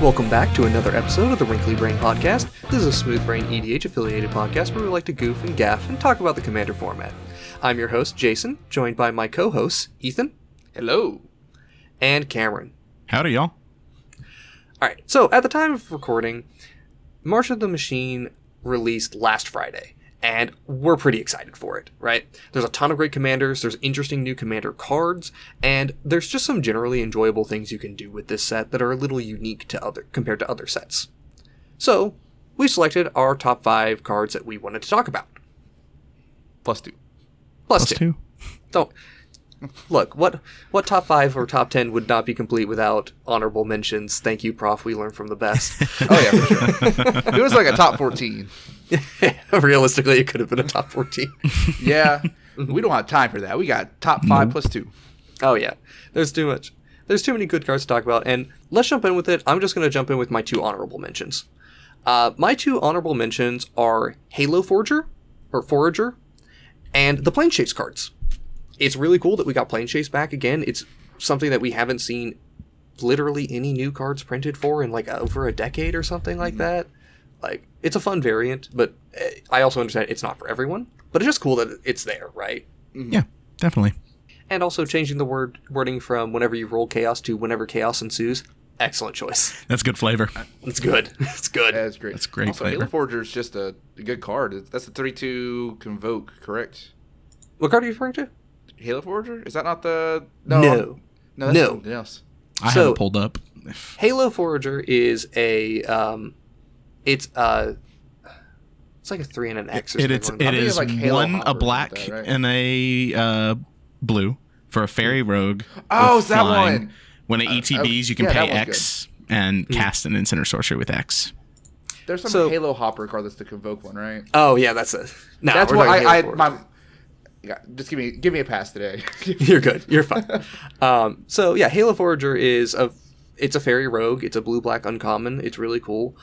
Welcome back to another episode of the Wrinkly Brain Podcast. This is a Smooth Brain EDH affiliated podcast where we like to goof and gaff and talk about the Commander format. I'm your host, Jason, joined by my co-hosts, Ethan. Hello. And Cameron. Howdy, y'all. Alright, so at the time of recording, March of the Machine released last Friday, and we're pretty excited for it, right? There's a ton of great commanders, there's interesting new commander cards, and there's just some generally enjoyable things you can do with this set that are a little unique compared to other sets. So, we selected our top 5 cards that we wanted to talk about. Plus 2. Plus two. Don't... Look, what top 5 or top 10 would not be complete without honorable mentions? Thank you, Prof. We learn from the best. Oh, yeah, for sure. It was like a top 14. Realistically, it could have been a top 14. Yeah. We don't have time for that. We got top 5 plus 2. Oh, yeah. There's too much. There's too many good cards to talk about, and let's jump in with it. I'm just going to jump in with my 2 honorable mentions. My 2 honorable mentions are Halo Forager, and the Plane Chase cards. It's really cool that we got Plane Chase back again. It's something that we haven't seen literally any new cards printed for in like over a decade or something like that. Like, it's a fun variant, but I also understand it's not for everyone. But it's just cool that it's there, right? Yeah, definitely. And also changing the wording from whenever you roll chaos to whenever chaos ensues. Excellent choice. That's good flavor. It's good. It's good. Yeah, it's great. That's great also, flavor. Halo Forger is just a good card. That's a 32 Convoke, correct? What card are you referring to? Halo Forger? Is that not the... No, that's no. something else. I have it pulled up. Halo Forager is a... it's like a 3 and an X or something. It is like Halo 1 Hopper a black like that, right? and a blue for a fairy rogue. Oh, with it's that flying. one. When it ETBs, you can yeah, pay that one's X and cast an instant or sorcery with X. There's some So- Halo Hopper card that's the Convoke one, right? Oh, yeah, that's it. No, That's we're what talking I Halo Forager. yeah, just give me a pass today. You're good. You're fine. So yeah, Halo Forager is it's a fairy rogue. It's a blue-black uncommon. It's really cool.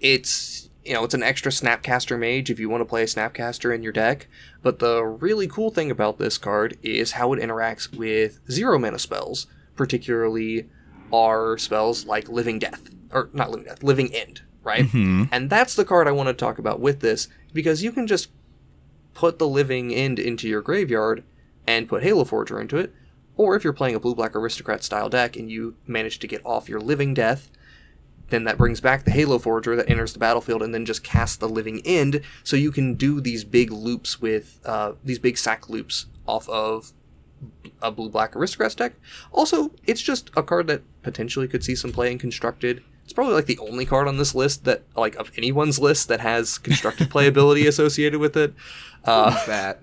It's an extra Snapcaster mage if you want to play a Snapcaster in your deck. But the really cool thing about this card is how it interacts with 0 mana spells, particularly our spells like Living Death, or not Living Death, Living End, right? Mm-hmm. And that's the card I want to talk about with this, because you can just put the Living End into your graveyard and put Halo Forger into it, or if you're playing a blue-black aristocrat style deck and you manage to get off your Living Death, then that brings back the Halo Forger that enters the battlefield and then just casts the Living End, so you can do these big loops with, these big sack loops off of a blue-black aristocrat deck. Also, it's just a card that potentially could see some play in Constructed. It's probably like the only card on this list that, like, of anyone's list that has Constructed playability associated with it. that.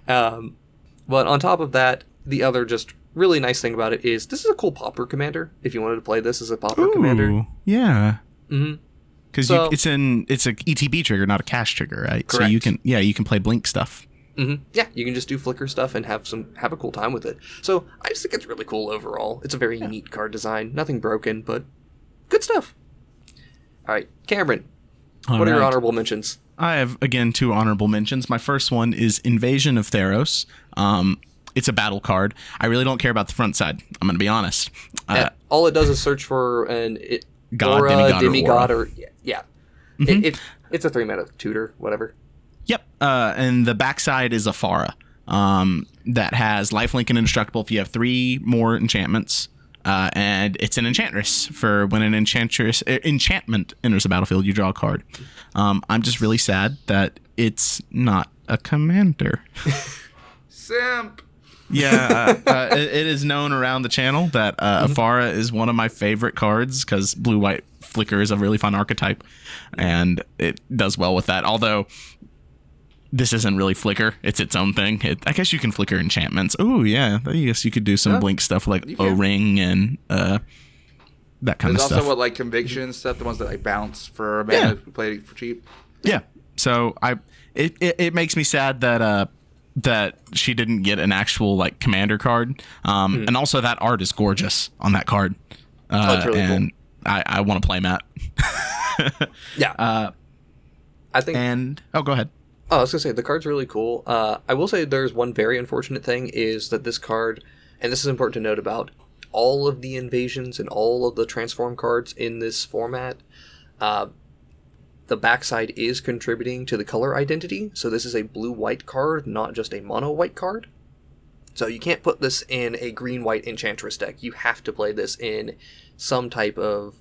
But on top of that, the other just really nice thing about it is this is a cool Pauper commander. If you wanted to play this as a Pauper commander, Yeah. Mm-hmm. Because So- it's a ETB trigger, not a cash trigger, right? Correct. So you can play blink stuff. Yeah, you can just do flicker stuff and have a cool time with it. So I just think it's really cool overall. It's a very neat card design. Nothing broken, but good stuff. All right, Cameron, what are your honorable mentions? I have, again, 2 honorable mentions. My first one is Invasion of Theros. It's a battle card. I really don't care about the front side. I'm going to be honest. All it does is search for an God, aura, demigod, or yeah. It's a 3 mana tutor, whatever. Yep. And the backside is a Farah that has lifelink and indestructible if you have 3 more enchantments. And it's an enchantress for when an enchantment enters the battlefield, you draw a card. I'm just really sad that it's not a commander. Simp. Yeah, it is known around the channel that Afara is one of my favorite cards because blue-white flicker is a really fun archetype, and it does well with that. Although this isn't really flicker; it's its own thing. I guess you can flicker enchantments. Oh yeah, I guess you could do some blink stuff like O-ring and that kind There's of stuff. also what like conviction stuff, the ones that like bounce for a mana play for cheap. Yeah, so it makes me sad that that she didn't get an actual like commander card, and also that art is gorgeous on that card. It's really and cool. I want to play Matt. Yeah. I think. And go ahead. Oh, I was gonna say the card's really cool. I will say there's one very unfortunate thing is that this card, and this is important to note about, all of the invasions and all of the transform cards in this format, the backside is contributing to the color identity. So this is a blue-white card, not just a mono-white card. So you can't put this in a green-white Enchantress deck. You have to play this in some type of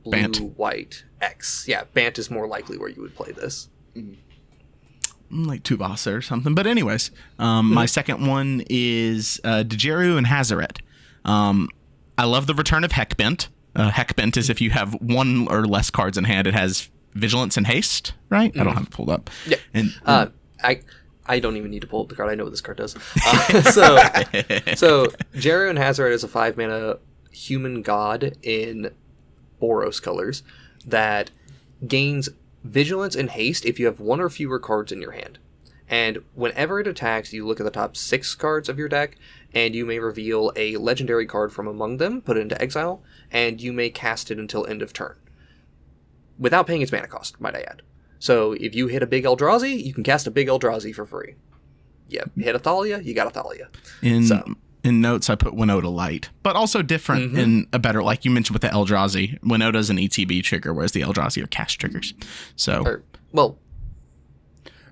blue-white X. Yeah, Bant is more likely where you would play this. Like Tuvasa or something. But anyways, my second one is Djeru and Hazoret. I love the return of Heckbent. Heckbent is if you have one or less cards in hand, it has Vigilance and Haste, right? I don't have it pulled up. Yeah. And I don't even need to pull up the card. I know what this card does. So Djeru and Hazoret is a 5-mana human god in Boros colors that gains Vigilance and Haste if you have one or fewer cards in your hand. And whenever it attacks, you look at the top 6 cards of your deck, and you may reveal a legendary card from among them, put it into exile, and you may cast it until end of turn. Without paying its mana cost, might I add. So if you hit a big Eldrazi, you can cast a big Eldrazi for free. Yeah, hit a Thalia, you got a Thalia. In notes, I put Winota Light, but also different in a better, like you mentioned with the Eldrazi. Winota's an ETB trigger, whereas the Eldrazi are cast triggers. So,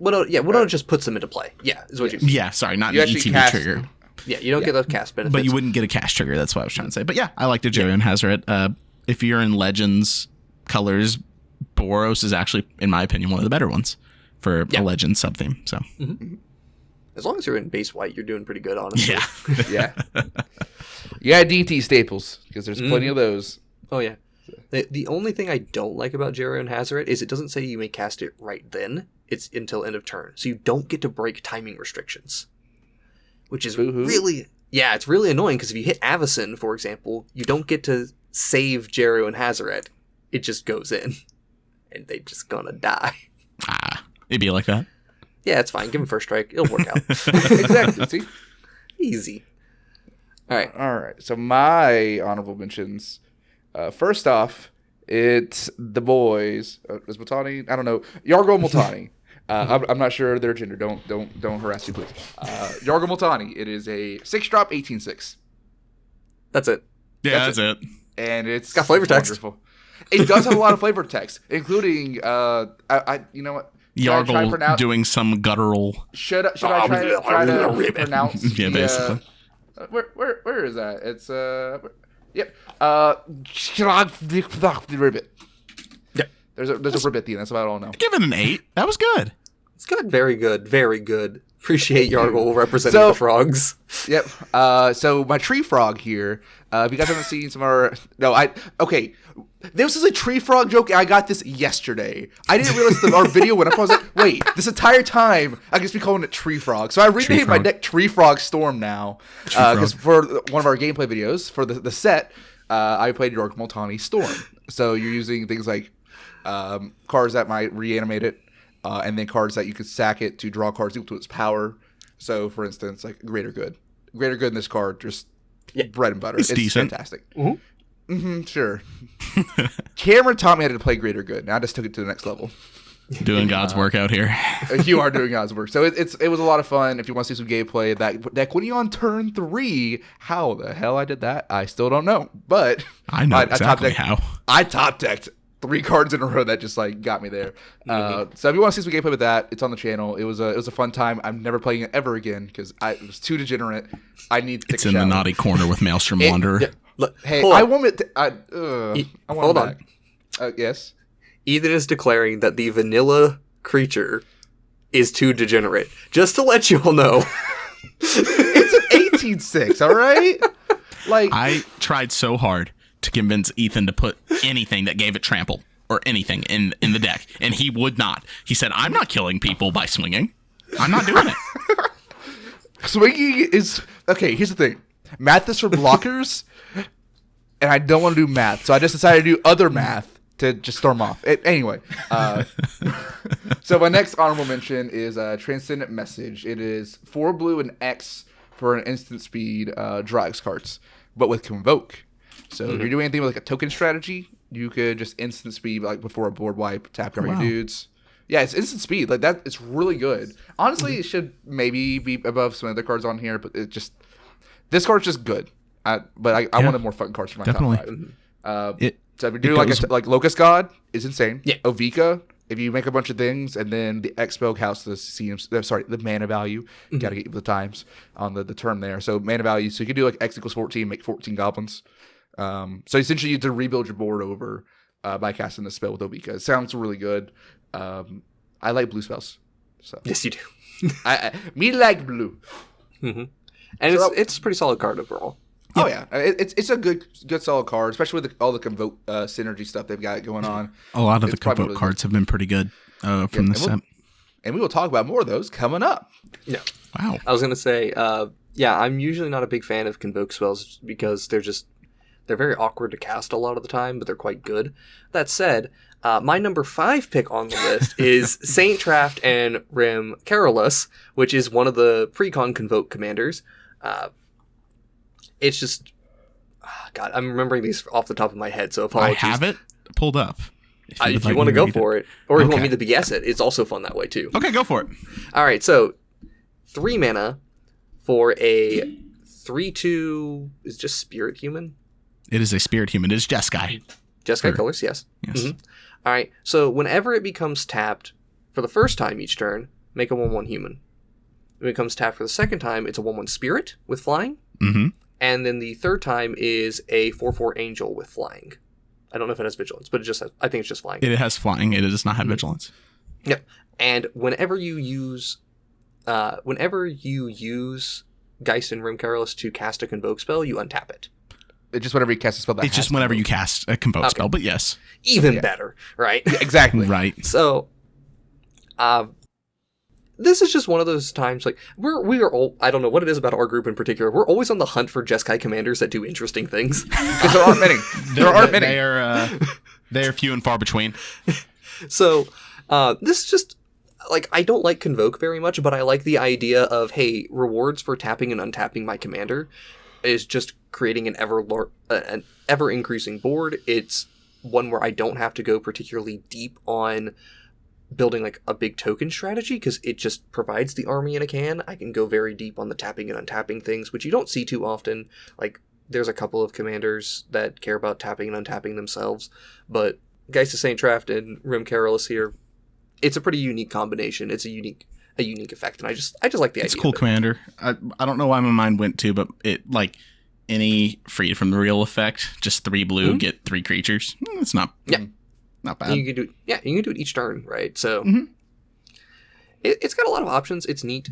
Winota just puts them into play. Yeah, is what you. Yeah, sorry, not You an actually ETB cast- trigger. Yeah, you don't get those cast benefits. But you wouldn't get a cast trigger. That's what I was trying to say. But yeah, I like the Djeru and Hazoret. If you're in Legends colors, Boros is actually, in my opinion, one of the better ones for a Legends sub theme. So, as long as you're in base white, you're doing pretty good, honestly. yeah. Yeah. Yeah, DT staples, because there's plenty of those. Oh, yeah. The only thing I don't like about Djeru and Hazoret is it doesn't say you may cast it right then. It's until end of turn. So you don't get to break timing restrictions. Which is really... Yeah, it's really annoying, because if you hit Avacyn, for example, you don't get to save Djeru and Hazoret. It just goes in. And they just gonna die. It'd be like that. Yeah, it's fine. Give him first strike. It'll work out. Exactly. See? Easy. All right. So my honorable mentions. First off, it's the boys. Is Multani? I don't know. Yargo Multani. I'm not sure their gender. Don't harass me, please. Yargo Multani. It is a 6-drop 18/6. That's it. Yeah, that's it. And it's got flavor text. Wonderful. It does have a lot of flavor text, including I you know what? Yargle doing some guttural. Should I try to pronounce? Yeah, basically. Where is that? It's yep. Ribbit. Yeah. There's a ribbit at the end. That's about all I know. Give it an 8. That was good. It's good. Very good. Very good. Appreciate Yargle representing the frogs. Yep. So my tree frog here. If you guys haven't seen some of our... Okay. This is a tree frog joke. I got this yesterday. I didn't realize that our video went up. I was like, wait, this entire time, I guess we calling it tree frog. So I renamed my deck Tree Frog Storm now. Because for one of our gameplay videos, for the set, I played Yargo Multani Storm. So you're using things like cards that might reanimate it, and then cards that you could sack it to draw cards equal to its power. So, for instance, like Greater Good. Greater Good in this card, just bread and butter. It's decent. Fantastic. Sure. Cameron taught me how to play Greater Good. Now I just took it to the next level. Doing God's work out here. You are doing God's work. So it was a lot of fun. If you want to see some gameplay, that deck when you on turn 3, how the hell I did that, I still don't know. But I know exactly how. I top decked 3 cards in a row that just like got me there. So if you want to see some gameplay with that, it's on the channel. It was a fun time. I'm never playing it ever again because it was too degenerate. I need to take It's a in shower. the naughty corner with Maelstrom Wanderer. Hey, I want it. I want hold it on. back. Yes. Ethan is declaring that the vanilla creature is too degenerate. Just to let you all know. It's an 18/6, all right? Like I tried so hard to convince Ethan to put anything that gave it trample or anything in the deck, and he would not. He said, "I'm not killing people by swinging. I'm not doing it." swinging is okay. Here's the thing: math is for blockers, and I don't want to do math, so I just decided to do other math to just storm off. Anyway, so my next honorable mention is Transcendent Message. It is 4 blue and X for an instant speed draw X cards, but with Convoke. So if you're doing anything with like a token strategy, you could just instant speed like before a board wipe, tap your dudes. Yeah, it's instant speed like that. It's really good. Honestly, it should maybe be above some other cards on here, but this card's just good. I wanted more fucking cards for my Definitely. top 5. It So if you do goes- like Locust God is insane. Yeah. Ovika, if you make a bunch of things, and then the Expo counts the mana value. Got to get with the times on the term there. So mana value. So you can do like X equals 14, make 14 goblins. So essentially you have to rebuild your board over by casting the spell with Ovika. It sounds really good. I like blue spells. So Yes, you do. me like blue. And So- it's a pretty solid card overall. Oh yeah, it's a good solid card, especially with all the Convoke synergy stuff they've got going on. a lot of the It's probably Convoke really cards have been pretty good from and this we'll- set. And we will talk about more of those coming up. Yeah. Wow. I was gonna say, I'm usually not a big fan of Convoke spells because they're very awkward to cast a lot of the time, but they're quite good. That said, my number 5 pick on the list is Saint Traft and Rim Carolus, which is one of the precon Convoke commanders. It's just, God, I'm remembering these off the top of my head, so I apologies. have it pulled up. If you want to go for it, or if you want me to BS it, it's also fun that way too. Okay, go for it. All right, so 3 mana for a 3/2 is just Spirit Human. It is a spirit human. It is Jeskai. Jeskai Sure. colors, yes. Yes. Mhm. All right, so whenever it becomes tapped for the first time each turn, make a 1/1 human. When it becomes tapped for the second time, it's a 1/1 spirit with flying. Mm-hmm. And then the third time is a 4/4 angel with flying. I don't know if it has vigilance, but I think it's just flying. It has flying. It does not have vigilance. Yep. And whenever you use Geist and Rim Carolus to cast a Convoke spell, you untap it. It's just whenever you cast a spell that It's has just whenever you Convoke. cast a Convoke Okay. spell, but yes. Even Yeah. better, right? Exactly. Right. So, this is just one of those times like we are all, I don't know what it is about our group in particular. We're always on the hunt for Jeskai commanders that do interesting things. Because there aren't many. There aren't many. They are few and far between. So, this is just like, I don't like Convoke very much, but I like the idea of, hey, rewards for tapping and untapping my commander is just creating an ever increasing board. It's one where I don't have to go particularly deep on building like a big token strategy because it just provides the army in a can. I can go very deep on the tapping and untapping things, which you don't see too often. Like, there's a couple of commanders that care about tapping and untapping themselves, but Geist of Saint Traft and Rim Carolus here, it's a pretty unique combination. It's a unique effect, and I just like the It's idea. cool, of it. Commander. I don't know why my mind went to, but it like any freed from the real effect, just 3 blue, get 3 creatures. It's not not bad. You can do it. Yeah, you can do it each turn, right? So Mhm. it's got a lot of options. It's neat.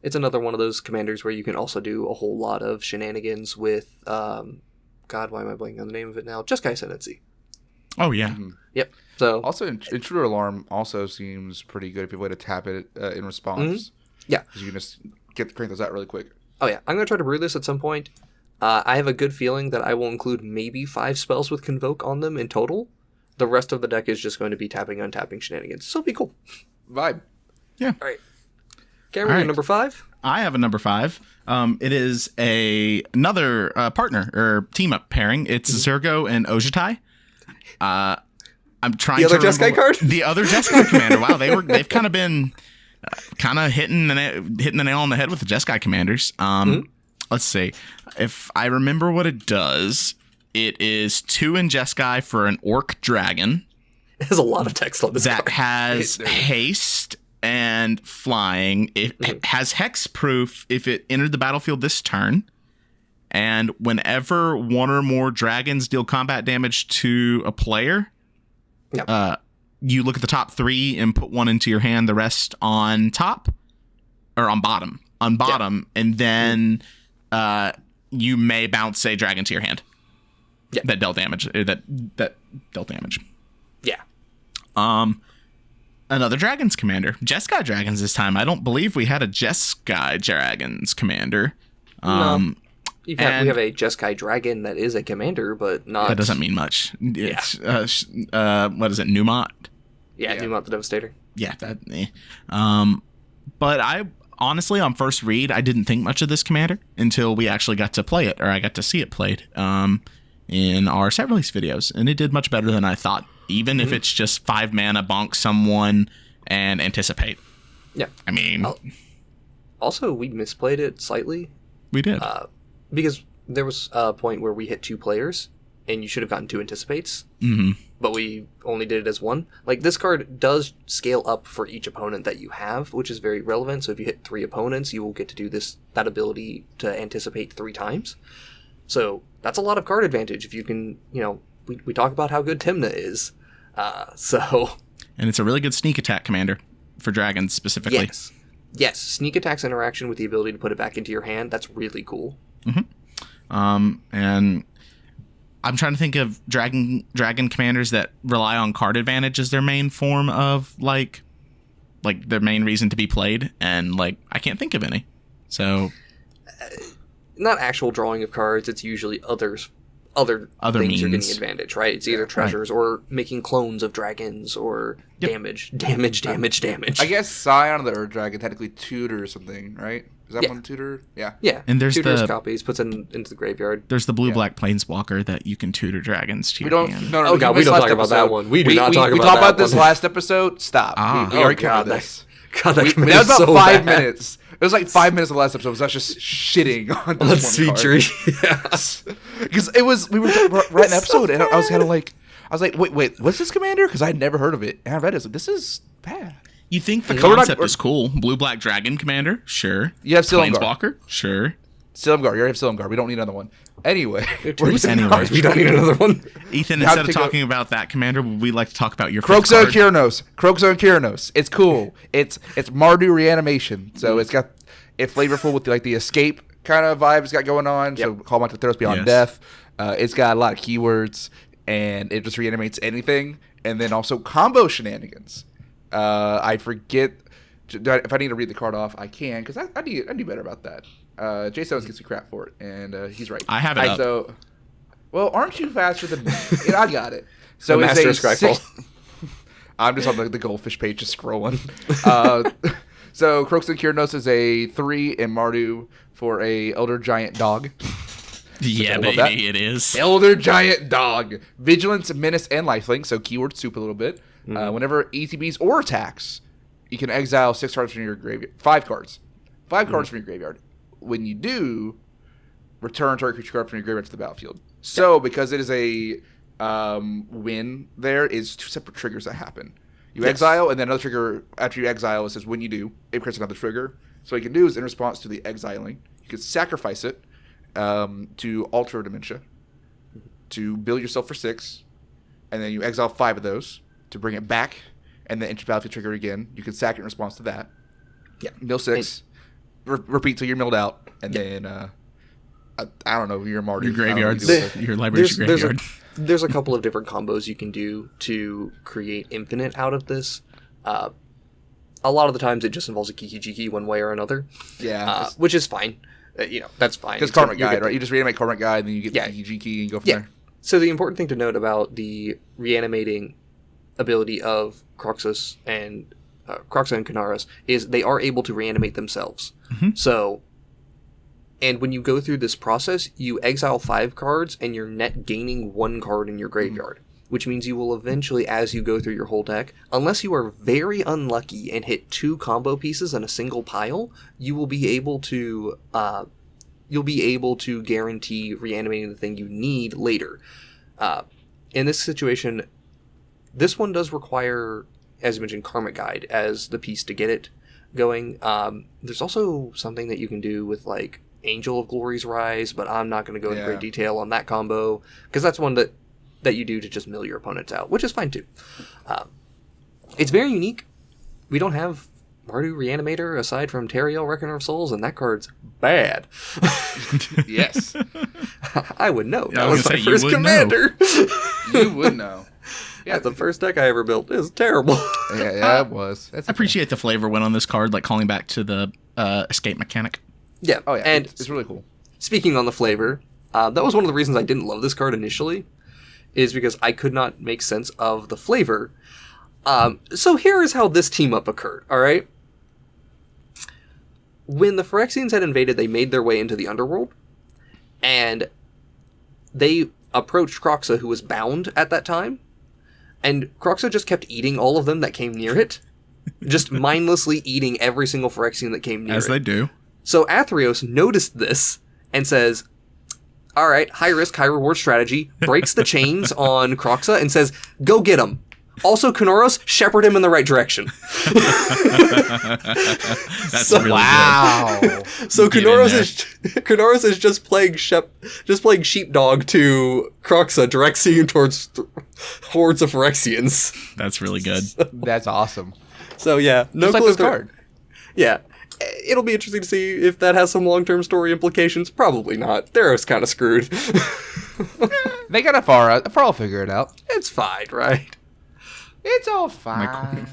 It's another one of those commanders where you can also do a whole lot of shenanigans with. God, why am I blanking on the name of it now? Jeskai Ascendancy. Oh yeah. Yep. So Also, Intruder Alarm also seems pretty good if you have a way to tap it in response. Yeah. 'Cause you can just crank those out really quick. oh yeah, I'm gonna try to brew this at some point. I have a good feeling that I will include maybe 5 spells with Convoke on them in total. The rest of the deck is just going to be tapping, untapping shenanigans. So it'll be cool. Vibe. All right. Cameron, All your right. number 5? I have a number 5. It is another partner or team up pairing. It's Zergo and Ojutai. I'm trying The other to Jeskai remember- card? The other Jeskai commander. Wow, they've kind of been kind of hitting the nail on the head with the Jeskai commanders. Let's see if I remember what it does. It is 2 in Jeskai for an Orc Dragon There's a lot of text on this that card. has haste and flying. It has hexproof if it entered the battlefield this turn. And whenever 1 or more dragons deal combat damage to a player, Yep. You look at the top 3 and put 1 into your hand, the rest on top or on bottom. On bottom, and then you may bounce a dragon to your hand. Yeah. That dealt damage. That dealt damage. Yeah. Another Dragons commander. Jeskai Dragons this time. I don't believe we had a Jeskai Dragons commander. No. We and- have a Jeskai Dragon that is a commander, but not... That doesn't mean much. It's, what is it, Newmont? Yeah, Newmont the Devastator. Yeah, but I honestly, on first read, I didn't think much of this commander until we actually got to play it, or I got to see it played in our set release videos, and it did much better than I thought, even if it's just 5 mana, bonk someone, and anticipate. Yeah. I mean, Also, we misplayed it slightly, we did. because there was a point where we hit 2 players, and you should have gotten 2 anticipates, but we only did it as 1. Like, this card does scale up for each opponent that you have, which is very relevant. So if you hit 3 opponents, you will get to do that ability to anticipate 3 times. So that's a lot of card advantage if you can, we talk about how good Tymna is. And it's a really good sneak attack commander for dragons specifically. Yes, sneak attack's interaction with the ability to put it back into your hand, that's really cool. And I'm trying to think of dragon commanders that rely on card advantage as their main form of like their main reason to be played, and I can't think of any. So not actual drawing of cards, it's usually other things means. You're getting advantage, right? It's either treasures or making clones of dragons or damage. I guess Scion of the Earth Dragon technically tutor or something, right? Is that one tutor? Yeah. Yeah. And there's tutors copies, puts it into the graveyard. There's the blue-black planeswalker that you can tutor dragons to. We don't. Hand. No, oh god, we don't talk about that one. We do not talk about that. We talked about this last episode. Stop. We already covered this. God, that was about so 5 minutes. It was like 5 minutes of the last episode. Was us just shitting on this one feature. Yes. Because we were writing an episode, and I was kind of like, wait, what's this commander? Because I had never heard of it, and I read it. I was like, this is bad. You think the concept is cool? Blue-black dragon commander, sure. You have Silumgar. Planeswalker, sure. Silumgar, you already have Silumgar. We don't need another one. Anyway, we don't need another one. Ethan, instead of talking about that commander, we like to talk about your Kroxa and Kyrnos. It's cool. It's Mardu reanimation, so it's flavorful with the escape kind of vibe it's got going on. So Call Monte Theros Beyond Death. It's got a lot of keywords, and it just reanimates anything, and then also combo shenanigans. I forget if I need to read the card off. I can because I do better about that. Jay Stones gets me crap for it, and he's right. I have it up. So, well, aren't you faster than me? I got it. So the it's Master a of Scryfall. I'm just on the goldfish page just scrolling. So Kroxa and Kyrnos is a 3 in Mardu for a Elder Giant Dog. Yeah, baby, it is. Elder Giant Dog. Vigilance, Menace, and Lifelink, so keyword soup a little bit. Whenever ETBs or attacks, you can exile 6 cards from your graveyard. 5 cards. 5 cards from your graveyard. When you do, return target creature card from your graveyard to the battlefield. So, because it is a win, there is 2 separate triggers that happen. You exile, and then another trigger after you exile. It says when you do, it creates another trigger. So what you can do is in response to the exiling, you can sacrifice it to alter Dementia, to build yourself for 6, and then you exile 5 of those to bring it back, and then enter battlefield trigger again. You can sack it in response to that. Yeah. Mill 6, repeat till you're milled out, and then I don't know, your Mardu. Your graveyards, your library's your graveyard. There's a couple of different combos you can do to create infinite out of this. A lot of the times it just involves a Kiki-Jiki one way or another. Yeah. Which is fine. That's fine. Because Karmic Guide, right? You just reanimate Karmic Guide, and then you get the Kiki-Jiki and go from there. So the important thing to note about the reanimating ability of Kroxa and Kanaras is they are able to reanimate themselves. So, and when you go through this process, you exile 5 cards, and you're net gaining 1 card in your graveyard, which means you will eventually, as you go through your whole deck, unless you are very unlucky and hit 2 combo pieces in a single pile, you will be able to guarantee reanimating the thing you need later. In this situation, this one does require, as you mentioned, Karmic Guide as the piece to get it going. There's also something that you can do with Angel of Glory's Rise, but I'm not going to go into great detail on that combo, because that's one that you do to just mill your opponents out, which is fine too. It's very unique. We don't have Mardu Reanimator aside from Teriel, Reckoner of Souls, and that card's bad. Yes. I would know. That was my first commander. You would know. Yeah, the first deck I ever built is terrible. Yeah, it was. I appreciate the flavor win on this card, calling back to the escape mechanic. Yeah. Oh, yeah. And it's really cool. Speaking on the flavor, that was one of the reasons I didn't love this card initially, is because I could not make sense of the flavor. So here is how this team-up occurred, alright? When the Phyrexians had invaded, they made their way into the underworld, and they approached Kroxa, who was bound at that time, and Kroxa just kept eating all of them that came near it, just mindlessly eating every single Phyrexian that came near it. As they do. So Athreos noticed this and says, all right, high risk, high reward strategy, breaks the chains on Kroxa and says, go get him. Also, Kanoros, shepherd him in the right direction. That's So- really Wow. So Get in Kanoros is just playing sheepdog to Kroxa, directing him towards hordes of Phyrexians. good. That's really good. That's awesome. So yeah, no Just like clue this if they're- card. Yeah. It'll be interesting to see if that has some long-term story implications. Probably not. They're kind of screwed. They got Afara. Afara will figure it out. It's fine, right? It's all fine.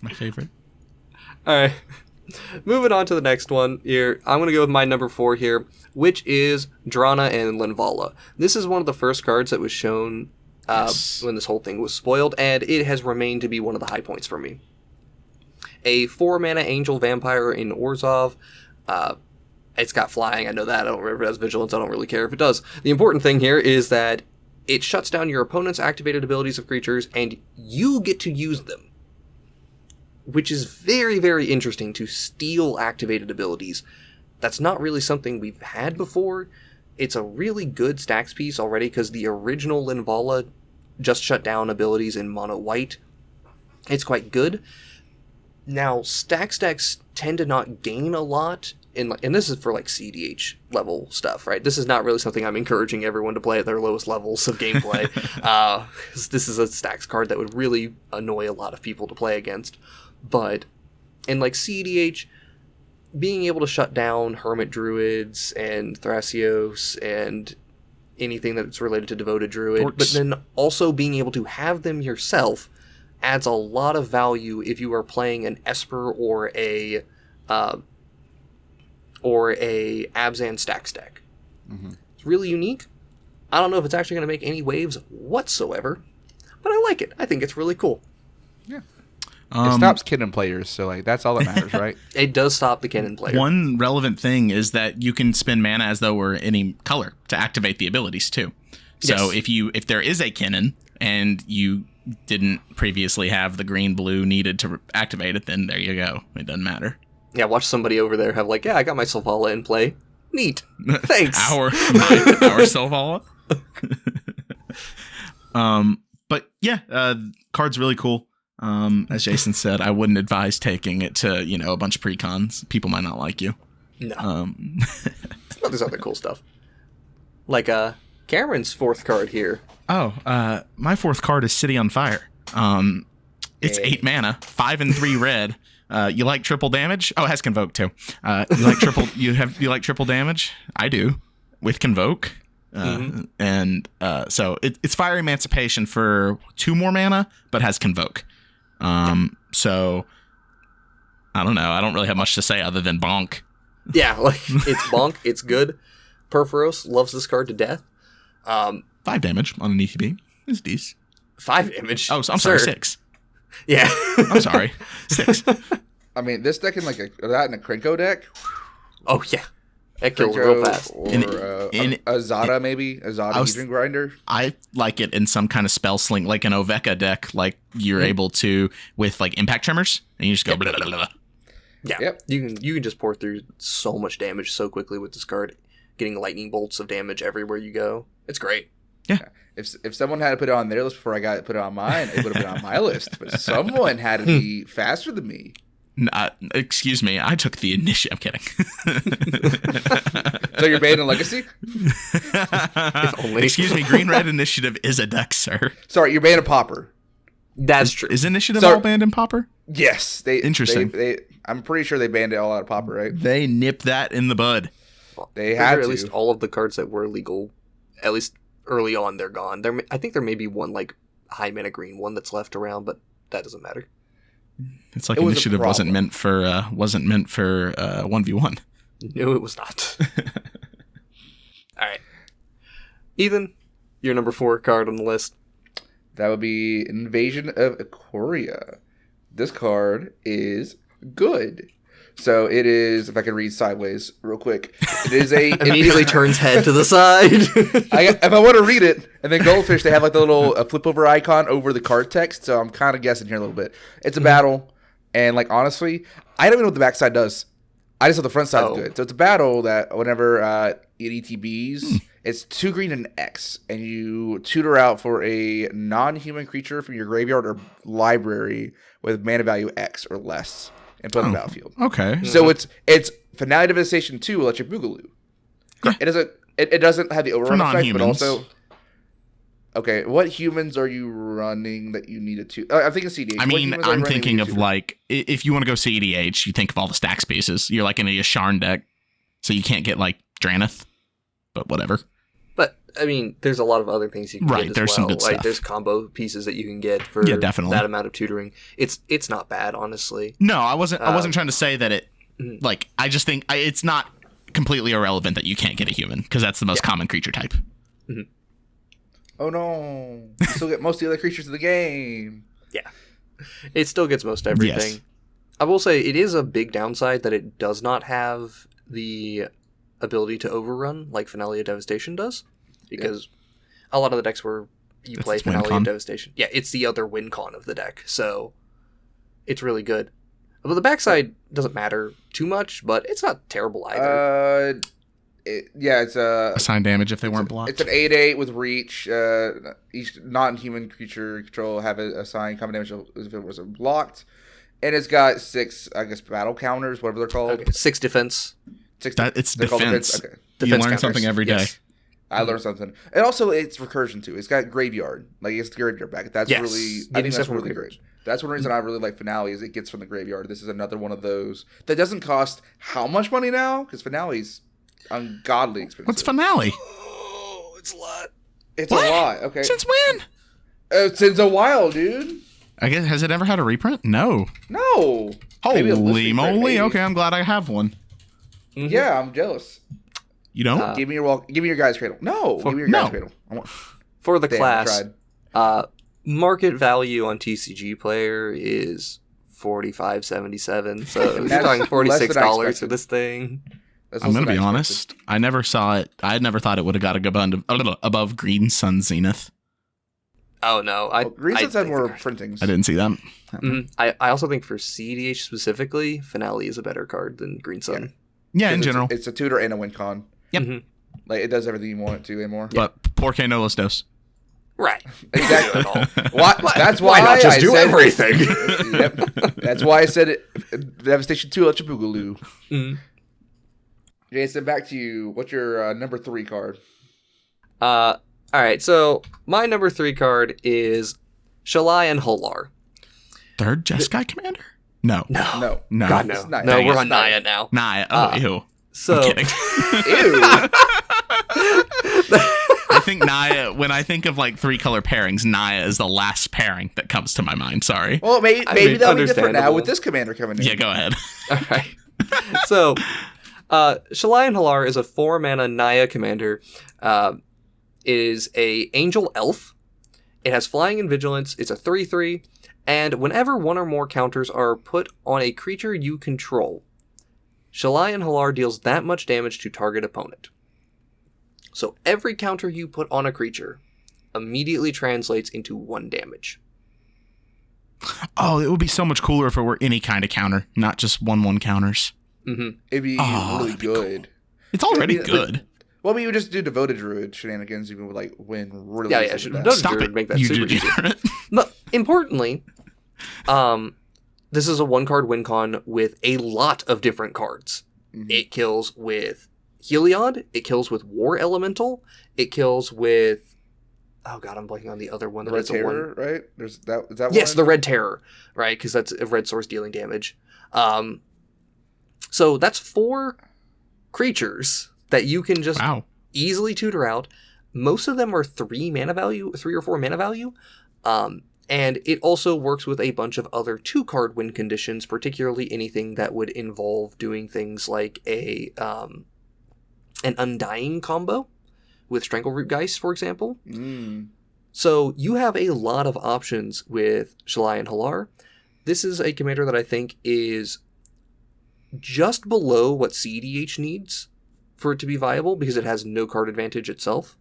My favorite. All right. Moving on to the next one here. I'm going to go with my number 4 here, which is Drana and Linvala. This is one of the first cards that was shown when this whole thing was spoiled, and it has remained to be one of the high points for me. A 4-mana Angel Vampire in Orzhov. It's got flying, I know that. I don't remember if it has Vigilance. I don't really care if it does. The important thing here is that it shuts down your opponent's activated abilities of creatures, and you get to use them. Which is very, very interesting, to steal activated abilities. That's not really something we've had before. It's a really good stacks piece already, because the original Linvala just shut down abilities in mono white. It's quite good. Now, stacks decks tend to not gain a lot, and this is for like CDH level stuff, right? This is not really something I'm encouraging everyone to play at their lowest levels of gameplay. 'Cause this is a stacks card that would really annoy a lot of people to play against. But in like CDH, being able to shut down Hermit Druids and Thrasios and anything that's related to Devoted Druid, Orcs. but then also being able to have them yourself adds a lot of value if you are playing an Esper or a Abzan stacks deck. It's really unique. I don't know if it's actually going to make any waves whatsoever, but I like it. I think it's really cool. It stops Kitten players, so like that's all that matters, right? It does stop the cannon player. One relevant thing is that you can spend mana as though we're any color to activate the abilities too. So Yes. if there is a Kinnan and you didn't previously have the green blue needed to activate it, then there you go. It doesn't matter. Yeah, watch somebody over there have like, yeah, I got my Selvala in play. Neat. Thanks. our Selvala. But yeah, card's really cool. As Jason said, I wouldn't advise taking it to, a bunch of precons. People might not like you. No. But there's other cool stuff. Like Cameron's 4th card here. Oh, my 4th card is City on Fire. It's 8 mana, 5 and 3 red. You like triple damage? Oh, it has Convoke too. You like triple? You like triple damage? I do, with Convoke. And so it's Fire Emancipation for 2 more mana, but has Convoke. So I don't know. I don't really have much to say other than bonk. Yeah, like it's bonk. It's good. Perforos loves this card to death. 5 damage on an ETB is decent. 5 damage. Oh, so I'm sorry, Sir. 6. Yeah. I'm sorry, 6. I mean, this deck in like that in a Krenko deck, Oh yeah. That kills real fast. or In- a Zada maybe, a Zada Hedron Grinder. I like it in some kind of spell sling, like an Oveka deck, like you're able to with like impact tremors, and you just go blah, blah, blah, blah. Yeah. Yep. You can just pour through so much damage so quickly with this card, getting lightning bolts of damage everywhere you go. It's great. If someone had to put it on their list before I got it put it on mine, it would have been on my list. But someone had to be faster than me. Excuse me, I took the initiative. I'm kidding. So you're banned in Legacy? only. Excuse me, Green Red Initiative is a deck, sir. Sorry, you're banned in Pauper. That's true. Is Initiative So- all banned in Pauper? Yes, they. Interesting. I'm pretty sure they banned it all out of Pauper, right? They nipped that in the bud. They Those had are to. at least all of the cards that were legal, at least early on, they're gone. I think there may be one like high mana green one that's left around, but that doesn't matter. It's like It was a Initiative wasn't problem. meant for 1v1. No, it was not. All right, Ethan, your number 4 card on the list. That would be Invasion of Ikoria. This card is good. So it is, if I can read sideways real quick, it is a... Immediately turns head to the side. If I want to read it, and then Goldfish, they have like the little flip over icon over the card text, so I'm kind of guessing here a little bit. It's a battle, and like honestly, I don't even know what the backside does. I just know the front side is good. So it's a battle that whenever EDTBs. It's 2 green and X, and you tutor out for a non-human creature from your graveyard or library with mana value X or less and put it on the battlefield. Okay. So it's Finale Devastation 2 Electric Boogaloo. It doesn't have the overrun effect, but non-humans. also. Okay, what humans are you running that you needed to? I'm thinking CDH. I mean, I'm thinking of like, if you want to go CEDH, you think of all the stack spaces. You're like in a Yasharn deck, so you can't get like Drannith, but whatever. But I mean, there's a lot of other things you can Right, get as there's well. some good Like stuff. there's combo pieces that you can get for definitely. that amount of tutoring. It's not bad, honestly. No, I wasn't trying to say that it. Like, I just think it's not completely irrelevant that you can't get a human because that's the most common creature type. Oh no! You still get most of the other creatures in the game. Yeah, it still gets most everything. Yes. I will say it is a big downside that it does not have the ability to overrun like Finale of Devastation does, because a lot of the decks where you play It's Finale WinCon. of Devastation, it's the other win con of the deck, so it's really good. But the backside doesn't matter too much, but it's not terrible either. It's a. Assign damage if they weren't blocked. It's an 8/8 with reach. Each non-human creature control have a assigned common damage if it was blocked, and it's got 6, I guess, battle counters, whatever they're called. Okay, 6 defense. 6. It's they're called defense. Okay, You Defense learn counters. something every day. Yes. I learned something. And also, it's recursion too. It's got graveyard, like it's the graveyard back. That's Yes. really. I Getting think stuff that's from really graveyard. great. That's one reason I really like Finale is it gets from the graveyard. This is another one of those that doesn't cost how much money now because Finale's ungodly expensive. What's Finale? Oh, it's a lot. It's What? a lot. Okay, Since when? since a while, dude. I guess has it ever had a reprint? No. No. Maybe a Holy listing print, moly! maybe. Okay, I'm glad I have one. Yeah, I'm jealous. You don't? Give me your guys cradle. No, give me your no. guys cradle. I want, For the damn, I class, tried. market value on TCG Player is $45.77. So you're That's talking less $46 than I for expected. this thing. That's I'm also gonna be nice honest. I never saw it. I never thought it would have got above Green Sun Zenith. Oh no, Well, Green Sun's had more printings. I didn't see that. I also think for CDH specifically, Finale is a better card than Green Sun. Yeah, in It's- general. it's a tutor and a win con. Yep. Mhm. Like it does everything you want it to and more. But Porque no los dos. Right. Exactly. At all. That's why not just I do said, everything? Yep. That's why I said it. Devastation 2 Electric Boogaloo. Mhm. Jason, back to you. What's your number 3 card? All right. So my number 3 card is Shalai and Holar. Third Jeskai Commander? No. No. No. God, no. It's Naya. No, Dang we're it. on Naya now. Nah. Oh, ew. So I'm kidding. Ew. I think Naya, when I think of like 3-color pairings, Naya is the last pairing that comes to my mind. Sorry. Well, maybe mean, that'll be different now understandable. with this commander coming in. Yeah, go ahead. All right. So, Shalai and Halar is a 4-mana Naya commander. It is a angel elf. It has flying and vigilance. It's a 3/3, and whenever one or more counters are put on a creature you control, Shalai and Halar deals that much damage to target opponent. So every counter you put on a creature immediately translates into 1 damage. Oh, it would be so much cooler if it were any kind of counter, not just 1/1 counters. Mm-hmm. It'd be Oh, really that'd be good. It's already Yeah, good. Well, I mean, you would just do devoted druid shenanigans. You would like win really. Yeah, easy yeah, with should- that. Devoted Stop Druid it. make that You super easy. degenerate. But importantly, this is a 1-card win con with a lot of different cards. Mhm. It kills with Heliod. It kills with War Elemental. It kills with... Oh god, I'm blanking on the other one. The that Red is a one. Terror, right? There's that. Is that Yes, one? the Red Terror, right? Because that's a red source dealing damage. So that's 4 creatures that you can just Wow. easily tutor out. Most of them are 3 or 4 mana value. And it also works with a bunch of other 2-card win conditions, particularly anything that would involve doing things like an Undying combo with Strangleroot Geist, for example. Mm. So you have a lot of options with Shalai and Halar. This is a commander that I think is just below what CDH needs for it to be viable because it has no card advantage itself.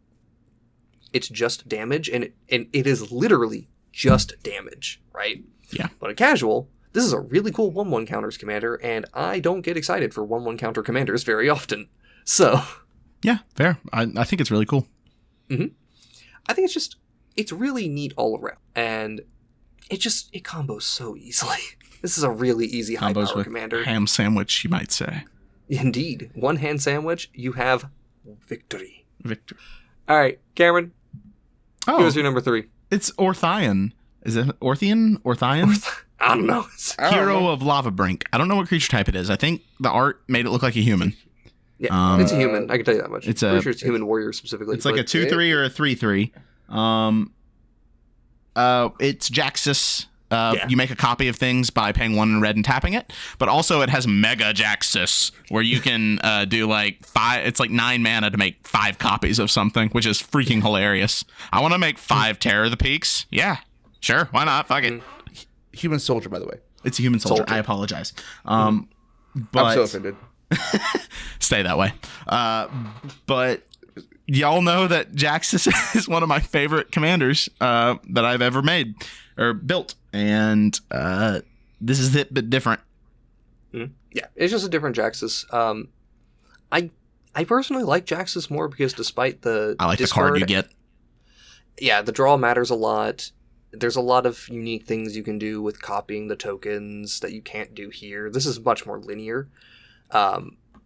It's just damage, and it is literally just damage, right? Yeah. But in casual, this is a really cool 1/1 counters commander, and I don't get excited for 1/1 counter commanders very often. So Yeah, fair. I think it's really cool. I think it's really neat all around, and it combos so easily. This is a really easy high Combos power with commander. ham sandwich, you might say. Indeed, one hand sandwich, you have victory. Victor. All right, Cameron, Oh, give us your number 3. it's Orthion. Is it Orthion? Orthion? I don't know. I don't Hero know. of Lava Brink. I don't know what creature type it is. I think the art made it look like a human. Yeah, it's a human. I can tell you that much. it's Pretty a- sure it's a human warrior specifically. It's like a but 2/3 or a 3/3. It's Jaxus. Yeah. You make a copy of things by paying 1 in red and tapping it, but also it has Mega Jaxus, where you can do like 5. It's like 9 mana to make 5 copies of something, which is freaking hilarious. I want to make 5 Terror of the Peaks. Yeah, sure, why not? Fuck it. Human soldier, by the way. It's a human soldier. Soldier. I apologize. But I'm so offended. stay that way. But y'all know that Jaxus is one of my favorite commanders that I've ever made or built, and this is it, but different. Yeah, it's just a different Jaxus. I personally like Jaxus more because despite the I like the discard, card you get. Yeah, the draw matters a lot. There's a lot of unique things you can do with copying the tokens that you can't do here. This is much more linear.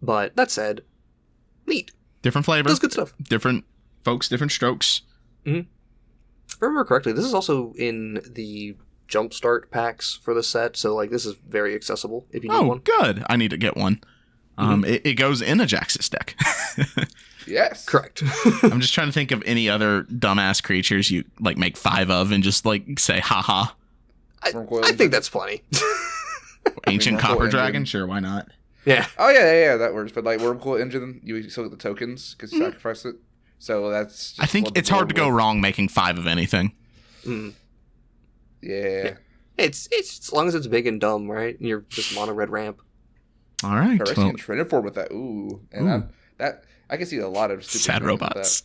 But that said, neat. Different flavor, Does good stuff. different folks, different strokes. If I remember correctly, this is also in the Jumpstart packs for the set, so like this is very accessible if you need Oh, one. good. I need to get one. It goes in a Jaxus deck. Yes. Correct. I'm just trying to think of any other dumbass creatures you like make 5 of and just like say haha. I think that's plenty. Ancient Wormcoil Copper Engine. Dragon, sure, why not? Yeah. Oh yeah, that works. But like Wormcoil Engine, you still get the tokens because you sacrifice it. So that's. I just think one to it's hard to deal go with. wrong making 5 of anything. Yeah. It's as long as it's big and dumb, right? And you're just mono red ramp. All right. Phyrexian Well, Trended Form with that. Ooh, and I can see a lot of stupid sad things with robots.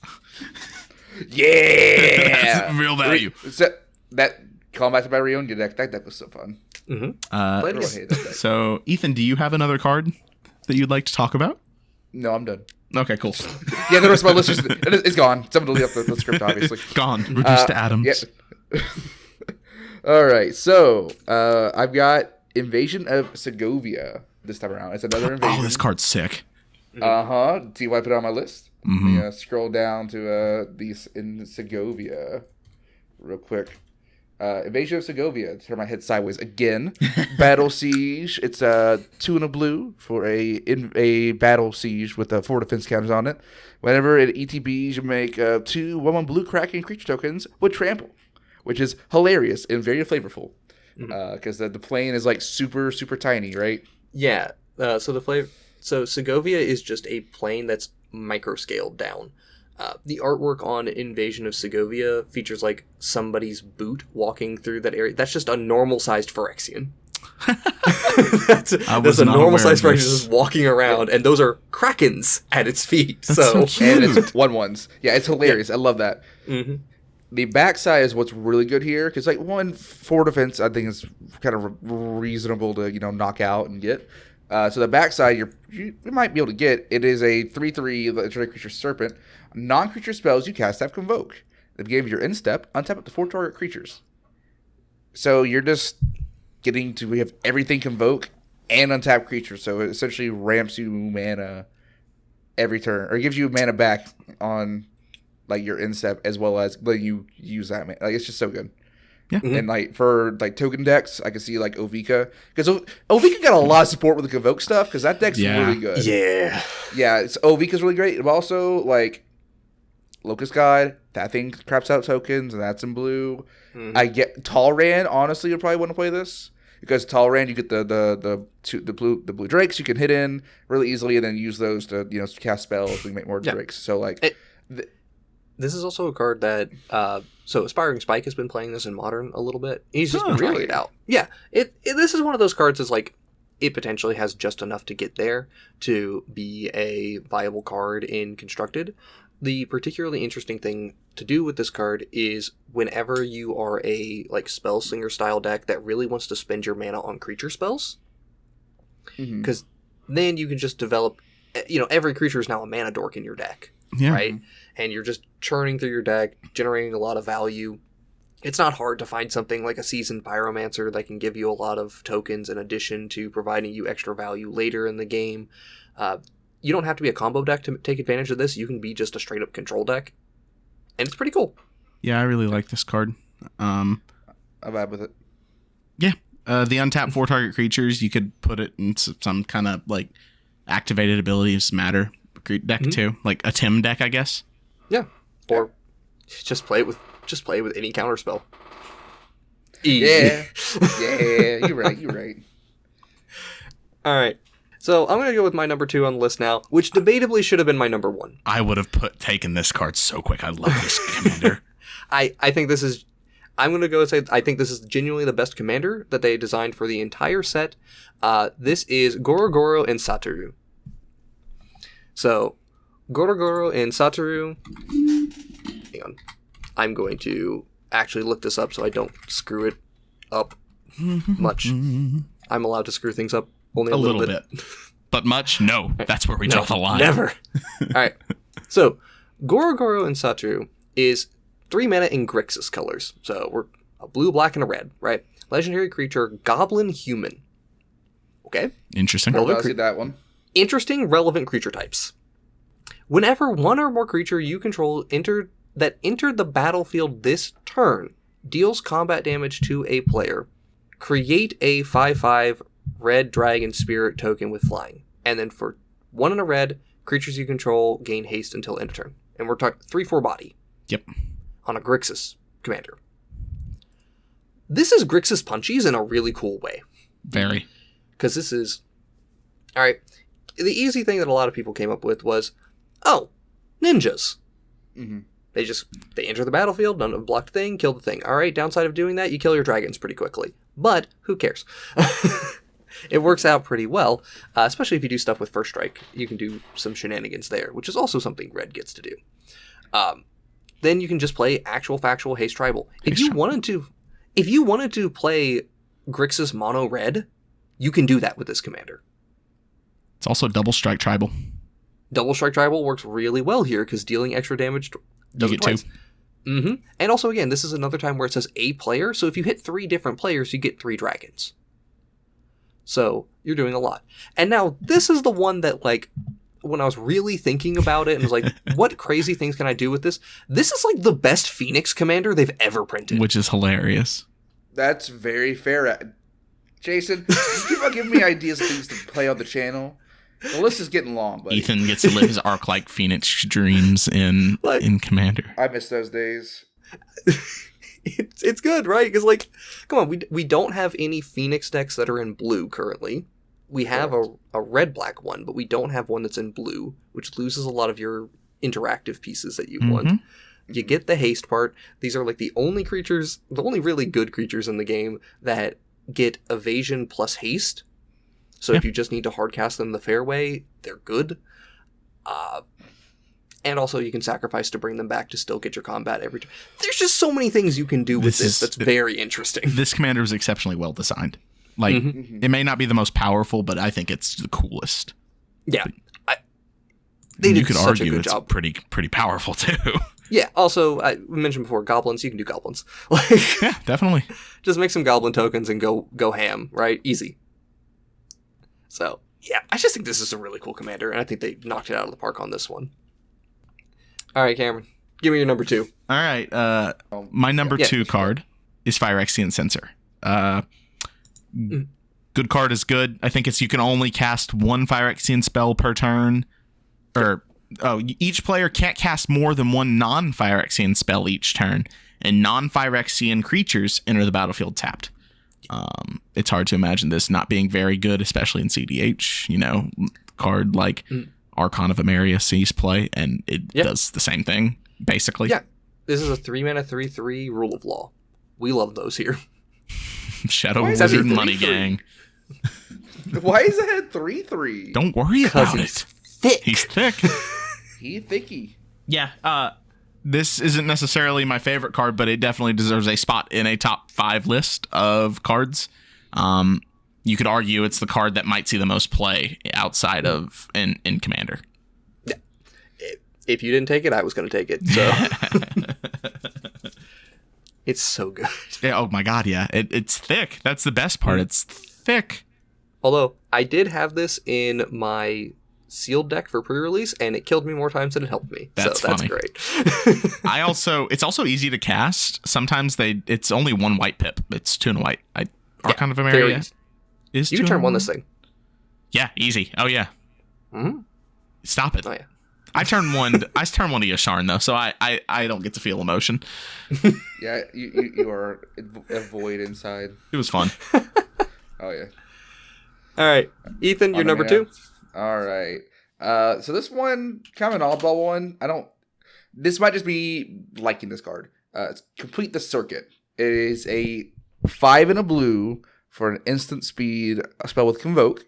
that. Yeah. Real value. So, that Combat by Rionia deck. That deck was so fun. Played Everyone it. hated that deck. So, Ethan, do you have another card that you'd like to talk about? No, I'm done. Okay, cool. Yeah, the rest of my list it's gone. Someone delete up the script, obviously. Gone. Reduced to atoms. Yeah. All right, so I've got Invasion of Segovia this time around. It's another invasion. Oh, this card's sick. See why I put it on my list? Let me scroll down to these in Segovia real quick. Invasion of Segovia. Turn my head sideways again. Battle Siege. It's 2 and a blue for a Battle Siege with 4 defense counters on it. Whenever it ETBs, you make 2 1/1 blue Kraken creature tokens with trample, which is hilarious and very flavorful. Because the plane is like super tiny, right? Yeah. So Segovia is just a plane that's micro scaled down. The artwork on Invasion of Segovia features like somebody's boot walking through that area. That's just a normal sized Phyrexian. that's was a not normal aware sized of Phyrexian this. just walking around, and those are Krakens at its feet. That's so cute. And it's 1/1s. Yeah, it's hilarious. I love that. The backside is what's really good here because like 4 defense I think is kind of reasonable to knock out and get. So the backside you might be able to get. It is a 3/3 legendary creature serpent. Non-creature spells you cast have convoke. At the beginning of your end step, untap up to 4 target creatures. So you're just we have everything convoke and untap creatures. So it essentially ramps you mana every turn, or gives you mana back on like your end step as well as letting you use that mana. Like it's just so good. Yeah. And like for like token decks, I can see like Ovika because Ovika got a lot of support with the convoke stuff because that deck's Yeah. really good. Yeah. Yeah, Ovika's really great. But also like Locust God, that thing craps out tokens and that's in blue. I get Talrand. Honestly, you probably want to play this because Talrand, you get the blue drakes you can hit in really easily and then use those to cast spells and make more drakes. So like. This is also a card that so Aspiring Spike has been playing this in Modern a little bit. He's just been trying really? it out. Yeah, this is one of those cards that's like it potentially has just enough to get there to be a viable card in Constructed. The particularly interesting thing to do with this card is whenever you are a like Spellslinger style deck that really wants to spend your mana on creature spells, because then you can just develop every creature is now a mana dork in your deck, Yeah. right? And you're just churning through your deck, generating a lot of value. It's not hard to find something like a Seasoned Pyromancer that can give you a lot of tokens in addition to providing you extra value later in the game. You don't have to be a combo deck to take advantage of this. You can be just a straight-up control deck. And it's pretty cool. Yeah, I really like this card. I vibe with it. Yeah. The untapped 4 target creatures, you could put it in some kind of like activated abilities matter deck too. Like a Tim deck, I guess. Yeah. Or just play it with any counterspell. Yeah. Yeah, you're right. All right. So I'm going to go with my number 2 on the list now, which debatably should have been my number 1. I would have taken this card so quick. I love this commander. I think this is... I'm going to go and say I think this is genuinely the best commander that they designed for the entire set. This is Gorogoro and Satoru. So, Gorogoro and Satoru... Hang on. I'm going to actually look this up so I don't screw it up much. I'm allowed to screw things up only a little bit. But much? No. That's where we draw the line. Never. All right. So, Gorogoro and Satoru is 3 mana in Grixis colors. So, we're a blue, black, and a red, right? Legendary creature, Goblin Human. Okay? Interesting. I'll see that one. Interesting, relevant creature types. Whenever one or more creature you control entered the battlefield this turn deals combat damage to a player, create a 5/5 red dragon spirit token with flying. And then for 1 and a red, creatures you control gain haste until end of turn. And we're talking 3/4 body. Yep. On a Grixis commander. This is Grixis Punchies in a really cool way. Very. Because this is... Alright, the easy thing that a lot of people came up with was, oh, ninjas. Mm-hmm. They enter the battlefield, none of them blocked the thing, kill the thing. Alright, downside of doing that, you kill your dragons pretty quickly. But, who cares? It works out pretty well, especially if you do stuff with First Strike. You can do some shenanigans there, which is also something Red gets to do. Then you can just play actual factual Haste Tribal. If you wanted to play Grixis Mono Red, you can do that with this commander. It's also Double Strike Tribal. Double Strike Tribal works really well here because dealing extra damage does You it get twice. 2. And also, again, this is another time where it says a player, so if you hit 3 different players, you get 3 dragons. So, you're doing a lot. And now, this is the one that, like, when I was really thinking about it and was like, what crazy things can I do with this? This is, like, the best Phoenix commander they've ever printed. Which is hilarious. That's very fair. Jason, you keep on giving me ideas of things to play on the channel. The list is getting long, buddy. Ethan gets to live his arc-like Phoenix dreams in Commander. I miss those days. It's good, right? Because, like, come on, we don't have any Phoenix decks that are in blue currently. We have a red-black one, but we don't have one that's in blue, which loses a lot of your interactive pieces that you want. You get the haste part. These are, like, the only really good creatures in the game that get evasion plus haste. So if you just need to hardcast them the fair way, they're good. And also you can sacrifice to bring them back to still get your combat every turn. There's just so many things you can do with this that's very interesting. This commander is exceptionally well designed. Like, it may not be the most powerful, but I think it's the coolest. Yeah. They did you could such argue a good it's job. pretty powerful, too. Yeah, also, I mentioned before, goblins, you can do goblins. Yeah, definitely. Just make some goblin tokens and go ham, right? Easy. So, yeah, I just think this is a really cool commander, and I think they knocked it out of the park on this one. All right, Cameron, give me your number 2. All right, my number 2 card is Phyrexian Censor. Good card is good. I think you can only cast 1 Phyrexian spell per turn. Each player can't cast more than 1 non-Phyrexian spell each turn, and non-Phyrexian creatures enter the battlefield tapped. It's hard to imagine this not being very good, especially in CDH. You know, card like Archon of Emeria sees play, and it does the same thing, basically. Yeah, this is a 3 mana 3/3 Rule of Law. We love those here. Shadow Wizard Money Gang. Why is it at 3/3? Don't worry about it. Thick. He's thick. He thicky. Yeah. This isn't necessarily my favorite card, but it definitely deserves a spot in a top 5 list of cards. You could argue it's the card that might see the most play outside of in Commander. Yeah. If you didn't take it, I was going to take it. So it's so good. Yeah, oh my god, yeah. It's thick. That's the best part. It's thick. Although I did have this in my sealed deck for pre-release, and it killed me more times than it helped me. That's so that's funny. great. It's also easy to cast. Sometimes it's only one white pip. It's 2 and a white. Archon of very Emeria easy. is You 2 can turn and one a- this thing. Yeah, easy. Oh yeah. Mm-hmm. Stop it. Oh yeah. I turn one to Yasharn though, so I don't get to feel emotion. Yeah, you are a void inside. It was fun. Oh yeah. All right, Ethan, you're On number the 2. All right. So this one, kind of an oddball one. This might just be liking this card. It's Complete the Circuit. It is a 5 and a blue for an instant speed spell with Convoke.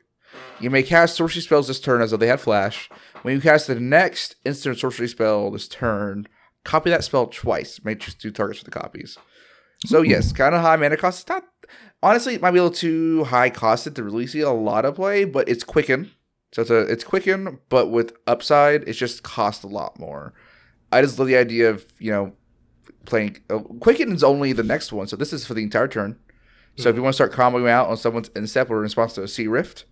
You may cast sorcery spells this turn as though they had flash. When you cast the next instant sorcery spell this turn, copy that spell twice. May choose 2 targets for the copies. So yes, kind of high mana cost. It's not, honestly, it might be a little too high costed to really see a lot of play, but it's Quicken. So it's Quicken, but with upside, it just costs a lot more. I just love the idea of, playing. Quicken is only the next one, so this is for the entire turn. So if you want to start comboing out on someone's instep or in response to a Sea Rift,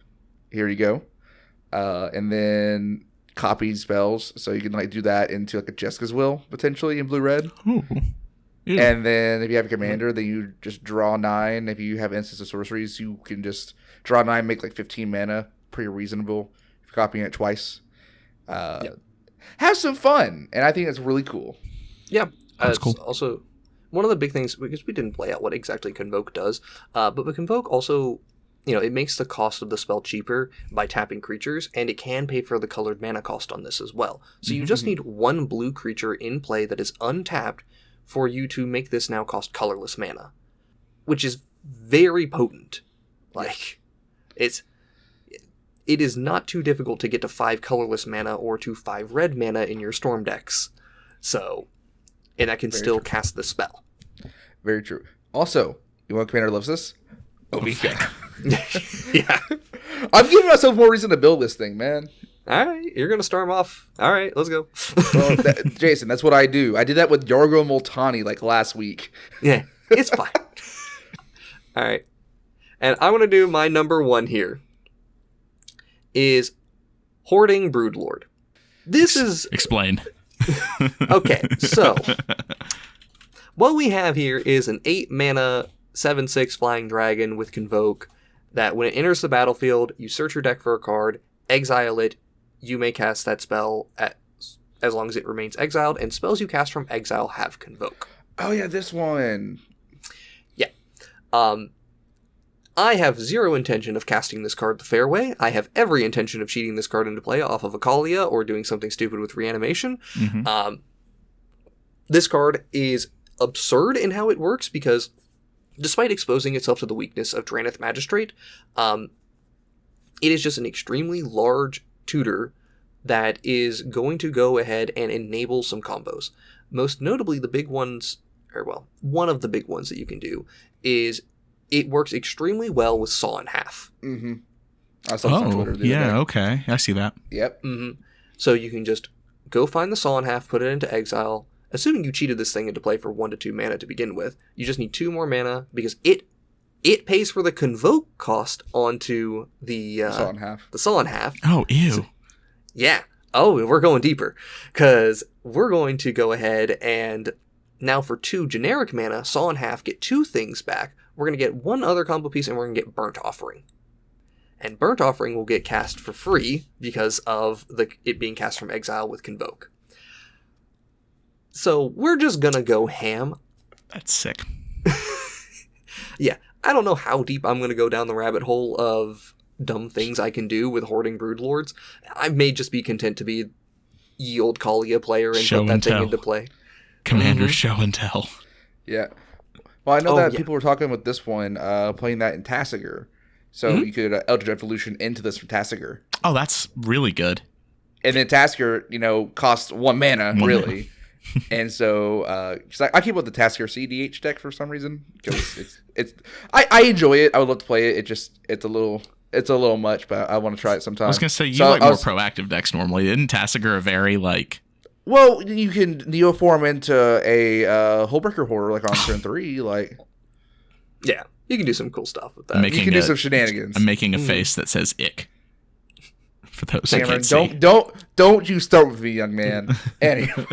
here you go. And then copy spells, so you can do that into a Jeska's Will potentially in blue-red. Ooh. Ew. And then if you have a commander, then you just draw 9. If you have instants of sorceries, you can just draw 9, make 15 mana. Pretty reasonable if you're copying it twice. Have some fun, and I think it's really cool. Yeah, That's it's cool. Also, one of the big things, because we didn't play out what exactly Convoke does, but with Convoke also, it makes the cost of the spell cheaper by tapping creatures, and it can pay for the colored mana cost on this as well. So you just need one blue creature in play that is untapped for you to make this now cost colorless mana, which is very potent. It is not too difficult to get to 5 colorless mana or to 5 red mana in your storm decks. So, and that can still cast the spell. Very true. Also, you want Commander loves this? Ovika. Yeah. I'm giving myself more reason to build this thing, man. All right, you're going to storm off. All right, let's go. Well, Jason, that's what I do. I did that with Yargo Multani last week. Yeah, it's fine. All right. And I want to do my number 1 here. Is Hoarding Broodlord. This is... Explain. Okay, so... what we have here is an 8 mana, 7/6 flying dragon with Convoke that when it enters the battlefield, you search your deck for a card, exile it, you may cast that spell as long as it remains exiled, and spells you cast from exile have Convoke. Oh, yeah, this one. Yeah. I have zero intention of casting this card the fair way. I have every intention of cheating this card into play off of Akalia or doing something stupid with reanimation. Mm-hmm. This card is absurd in how it works because despite exposing itself to the weakness of Drannith Magistrate, it is just an extremely large tutor that is going to go ahead and enable some combos. Most notably, the big ones, one of the big ones that you can do is it works extremely well with Saw in Half. Mm-hmm. I saw this on Twitter the other day. Okay. I see that. Yep. Mm-hmm. So you can just go find the Saw in Half, put it into exile. Assuming you cheated this thing into play for 1 to 2 mana to begin with, you just need 2 more mana because it pays for the Convoke cost onto the Saw in Half. The Saw in Half. Oh, ew. Yeah. Oh, we're going deeper because we're going to go ahead and now for 2 generic mana, Saw in Half, get 2 things back. We're going to get 1 other combo piece and we're going to get Burnt Offering. And Burnt Offering will get cast for free because of it being cast from exile with Convoke. So we're just going to go ham. That's sick. Yeah, I don't know how deep I'm going to go down the rabbit hole of dumb things I can do with Hoarding Broodlords. I may just be content to be ye old Kalia player and Show put that and thing tell. into play. Commander Show and Tell. Yeah. Well, I know that yeah. people were talking with this one, playing that in Tasigur. So you could Eldritch Evolution into this from Tasigur. Oh, that's really good. And then Tasigur, costs 1 mana, One really. And so, 'cause I keep with the Tasker CDH deck for some reason because I enjoy it. I would love to play it. It's a little much, but I want to try it sometime. I was gonna say you like more proactive decks normally. Isn't Tasigur a very like? Well, you can Neoform into a Hullbreaker Horror like on turn 3, like. Yeah, you can do some cool stuff with that. You can do some shenanigans. I'm making a face that says "ick." For those who Cameron, can't see. don't you start with me, young man. Anyway,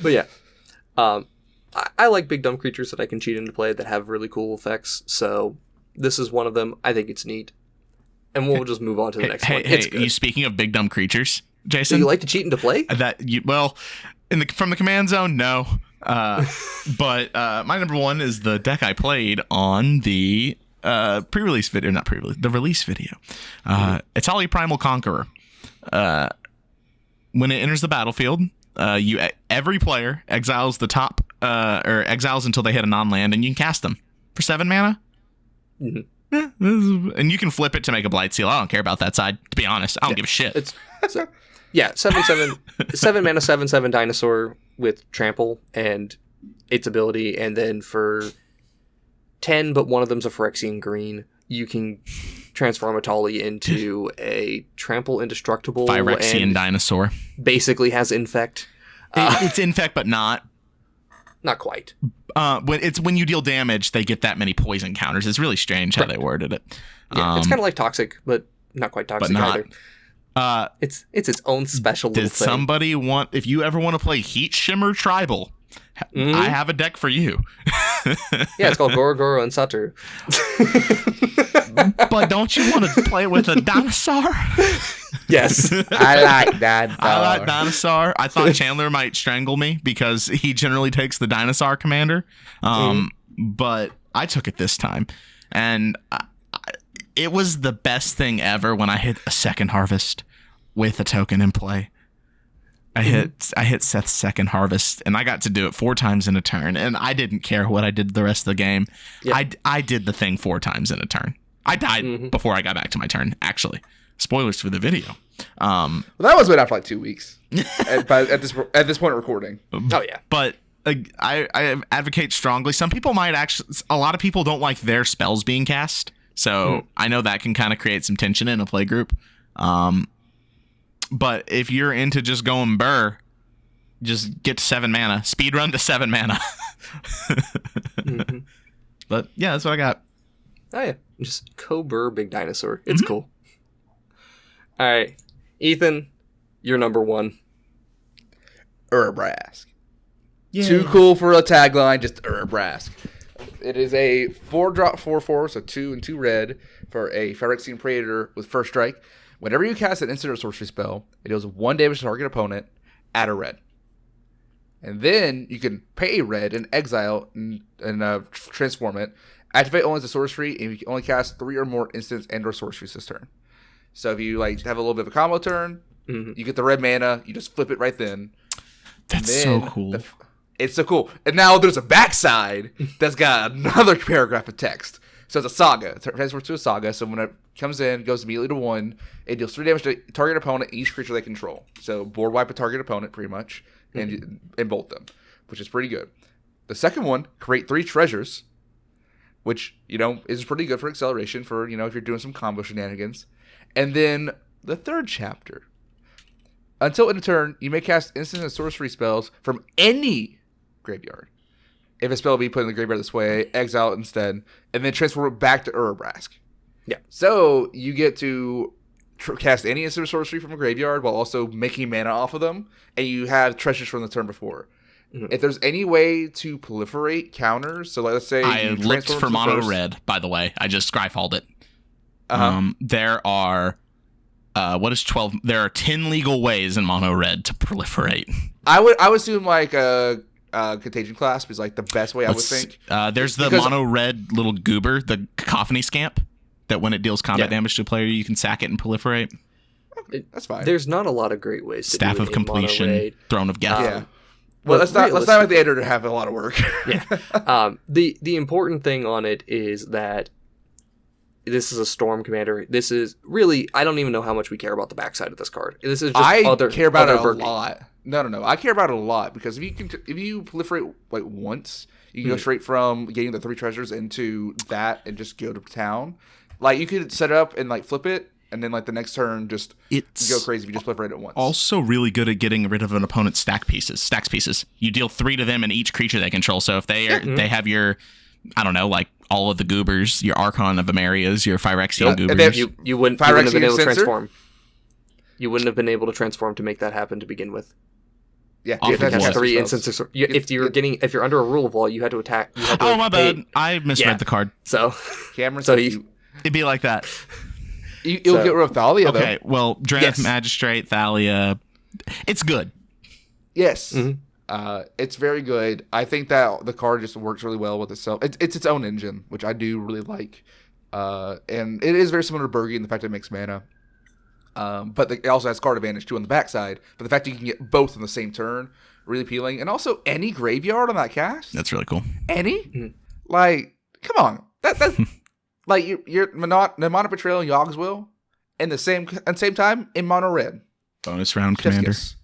but yeah, I like big dumb creatures that I can cheat into play that have really cool effects. So this is one of them. I think it's neat, and we'll just move on to the next one. Hey, you speaking of big dumb creatures, Jason? Do you like to cheat into play? From the command zone, no. But my number one is the deck I played on the pre-release video, not pre-release, the release video. It's Etali Primal Conqueror. When it enters the battlefield, every player exiles the top, or exiles until they hit a non-land, and you can cast them for 7 mana. Mm-hmm. And you can flip it to make a Blight Seal. I don't care about that side, to be honest. I don't give a shit. Yeah, 7/7, 7 mana, 7/7 dinosaur with trample and its ability, and then for 10, but one of them's a Phyrexian green, you can transform Etali into a trample indestructible Phyrexian dinosaur. Basically has infect. It's infect, but not quite. When you deal damage, they get that many poison counters. It's really strange how they worded it. Yeah, it's kind of like toxic, but not quite toxic either. It's its own special little thing. Did somebody want? If you ever want to play Heat Shimmer Tribal, I have a deck for you. Yeah, it's called Gorogoro and Satu. But don't you want to play with a dinosaur? Yes, I like that. I like dinosaur. I thought Chandler might strangle me because he generally takes the dinosaur commander. But I took it this time, and it was the best thing ever when I hit a second harvest with a token in play. I hit Seth's second harvest, and I got to do it 4 times in a turn, and I didn't care what I did the rest of the game. Yep. I did the thing 4 times in a turn. I died before I got back to my turn, actually. Spoilers for the video. Well, that was been after like 2 weeks at this point of recording. Oh, yeah. But I advocate strongly. Some people might actually... A lot of people don't like their spells being cast, so I know that can kind of create some tension in a play group. But if you're into just going burr, just get to 7 mana. Speed run to 7 mana. But yeah, that's what I got. Oh yeah, just co-burr big dinosaur. It's cool. All right, Ethan, you're number 1. Urabrask. Yeah. Too cool for a tagline, just Urabrask. It is a 4-drop 4/4, so 2 and 2 red for a Phyrexian Predator with first strike. Whenever you cast an instant or sorcery spell, it deals 1 damage to target opponent, add a red. And then you can pay a red and exile and transform it. Activate only as a sorcery, and you can only cast 3 or more instants and or sorceries this turn. So if you like have a little bit of a combo turn, you get the red mana, you just flip it right then. That's so cool. It's so cool. And now there's a backside that's got another paragraph of text. So it's a saga. It transfers to a saga. So when it comes in, it goes immediately to 1. It deals 3 damage to target opponent and each creature they control. So board wipe a target opponent pretty much and bolt them, which is pretty good. The second one, create 3 treasures, which, is pretty good for acceleration for, if you're doing some combo shenanigans. And then the third chapter. Until end of turn, you may cast instant and sorcery spells from any graveyard. If a spell be put in the graveyard this way, exile it instead, and then transfer it back to Urabrask. Yeah. So you get to cast any instant or sorcery from a graveyard while also making mana off of them, and you have treasures from the turn before. If there's any way to proliferate counters, so let's say I looked for mono red, by the way. I just scryfalled it. There are what is 12? There are 10 legal ways in mono red to proliferate. I would assume like a Contagion Clasp is like the best way. I would think. There's the mono red little goober, the Cacophony Scamp, that when it deals combat damage to a player, you can sack it and proliferate. That's fine. There's not a lot of great ways. Staff of Completion, Throne of Geth. Yeah. Well, let's not make the editor have a lot of work. Yeah. The important thing on it is that this is a Storm Commander. This is really, I don't even know how much we care about the backside of this card. This is just I care about it a lot. No. I care about it a lot because if you proliferate like once, you can go straight from getting the 3 treasures into that and just go to town. Like you could set it up and like flip it, and then like the next turn just go crazy if you just proliferate it once. Also, really good at getting rid of an opponent's stacks pieces. You deal 3 to them and each creature they control. So if they they have your, I don't know, like all of the goobers, your Archon of Emerias, your Phyrexian goobers, you wouldn't have been able to transform. You wouldn't have been able to transform to make that happen to begin with. Yeah, Off You have to of cast what? 3 instances. If you're under a rule of wall, you had to attack. You had to Oh, my pay- bad. I misread the card. So, Cameron. So So you- It'd be like that. you'll get rid of Thalia though. Okay, well, Drannith Yes. Magistrate, Thalia, it's good. Yes. Mm-hmm. It's very good. I think that the card just works really well with itself. It's its own engine, which I do really like. And it is very similar to Bergie in the fact that it makes mana. But it also has card advantage too on the backside. But the fact that you can get both on the same turn, really appealing. And also any graveyard on that cast. That's really cool. Any? Like, come on. That's like you're Mnemonic Betrayal and Yogswill in the same time in mono red. Bonus round Chef's commander. kiss.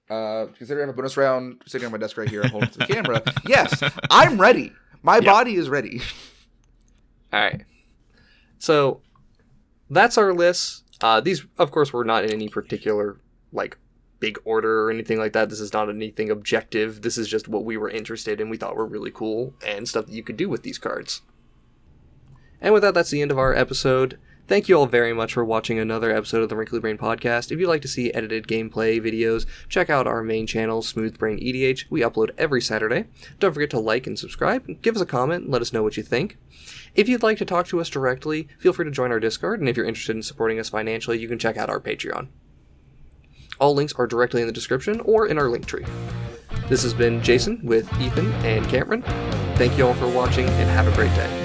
Considering I have a bonus round sitting on my desk right here, I'm holding to the camera. Yes, I'm ready. My body is ready. all right. So that's our list. These, of course, were not in any particular like big order or anything like that. This is not anything objective. This is just what we were interested in. We thought were really cool and stuff that you could do with these cards. And with that, that's the end of our episode. Thank you all very much for watching another episode of the Wrinkly Brain Podcast. If you'd like to see edited gameplay videos, check out our main channel, Smooth Brain EDH. We upload every Saturday. Don't forget to like and subscribe. Give us a comment and let us know what you think. If you'd like to talk to us directly, feel free to join our Discord, and if you're interested in supporting us financially, you can check out our Patreon. All links are directly in the description or in our link tree. This has been Jason with Ethan and Cameron. Thank you all for watching, and have a great day.